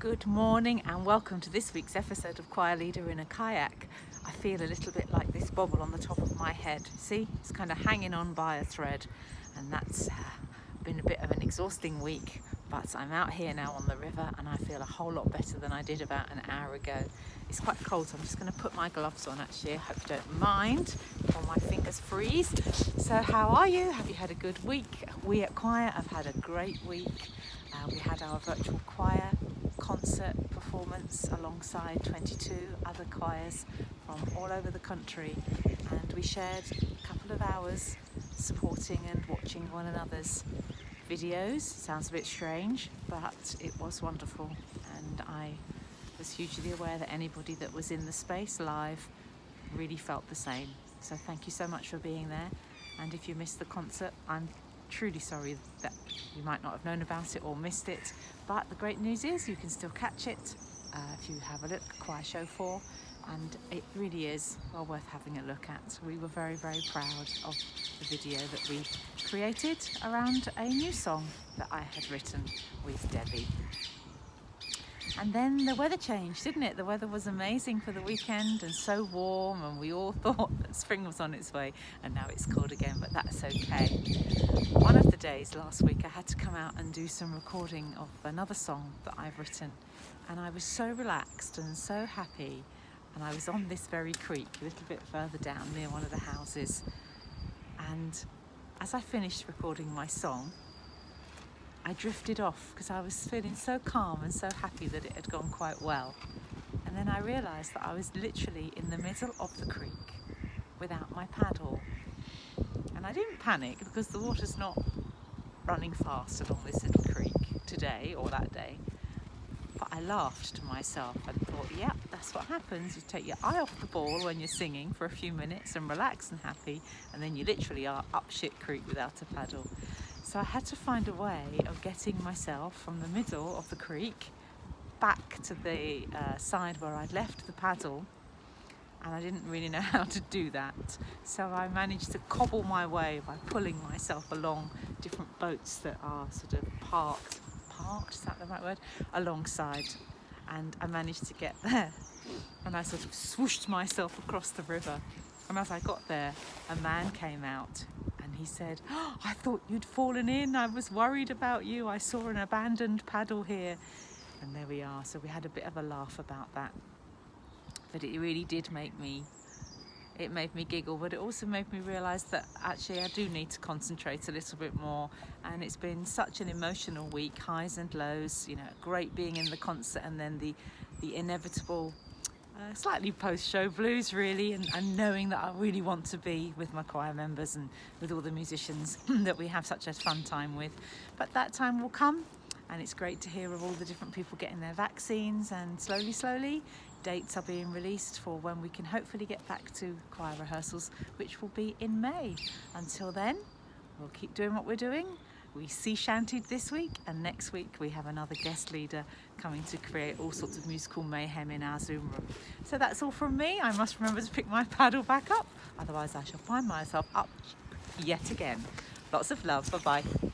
Good morning and welcome to this week's episode of Choir Leader in a Kayak. I feel a little bit like this bobble on the top of my head. See, it's kind of hanging on by a thread, and that's been a bit of an exhausting week, but I'm out here now on the river and I feel a whole lot better than I did about an hour ago. It's quite cold, so I'm just going to put my gloves on actually. I hope you don't mind or my fingers freeze. So how are you? Have you had a good week? We at Choir have had a great week. We had our virtual choir concert performance alongside 22 other choirs from all over the country, and we shared a couple of hours supporting and watching one another's videos. Sounds a bit strange, but it was wonderful, and I was hugely aware that anybody that was in the space live really felt the same. So thank you so much for being there, and if you missed the concert, I'm truly sorry that you might not have known about it or missed it, but the great news is you can still catch it if you have a look, Choir Show 4, and it really is well worth having a look at. We were very, very proud of the video that we created around a new song that I had written with Debbie. And then the weather changed, didn't it? The weather was amazing for the weekend and so warm, and we all thought that spring was on its way, and now it's cold again, but that's okay. One of the days last week I had to come out and do some recording of another song that I've written, and I was so relaxed and so happy, and I was on this very creek a little bit further down near one of the houses, and as I finished recording my song I drifted off because I was feeling so calm and so happy that it had gone quite well. And then I realised that I was literally in the middle of the creek without my paddle. And I didn't panic because the water's not running fast along this little creek today or that day. But I laughed to myself and thought, yeah, that's what happens. You take your eye off the ball when you're singing for a few minutes and relax and happy, and then you literally are up shit creek without a paddle. So I had to find a way of getting myself from the middle of the creek back to the side where I'd left the paddle, and I didn't really know how to do that. So I managed to cobble my way by pulling myself along different boats that are sort of parked, is that the right word? Alongside, and I managed to get there, and I sort of swooshed myself across the river. And as I got there, a man came out and he said, "Oh, I thought you'd fallen in. I was worried about you. I saw an abandoned paddle here." And there we are. So we had a bit of a laugh about that. But it really did make me giggle, but it also made me realise that actually I do need to concentrate a little bit more. And it's been such an emotional week, highs and lows, you know, great being in the concert, and then the inevitable slightly post-show blues really, and knowing that I really want to be with my choir members and with all the musicians that we have such a fun time with. But that time will come, and it's great to hear of all the different people getting their vaccines, and slowly dates are being released for when we can hopefully get back to choir rehearsals, which will be in May. Until then, we'll keep doing what we're doing. We sea shantied this week, and next week we have another guest leader coming to create all sorts of musical mayhem in our Zoom room. So that's all from me. I must remember to pick my paddle back up, otherwise I shall find myself up yet again. Lots of love. Bye bye.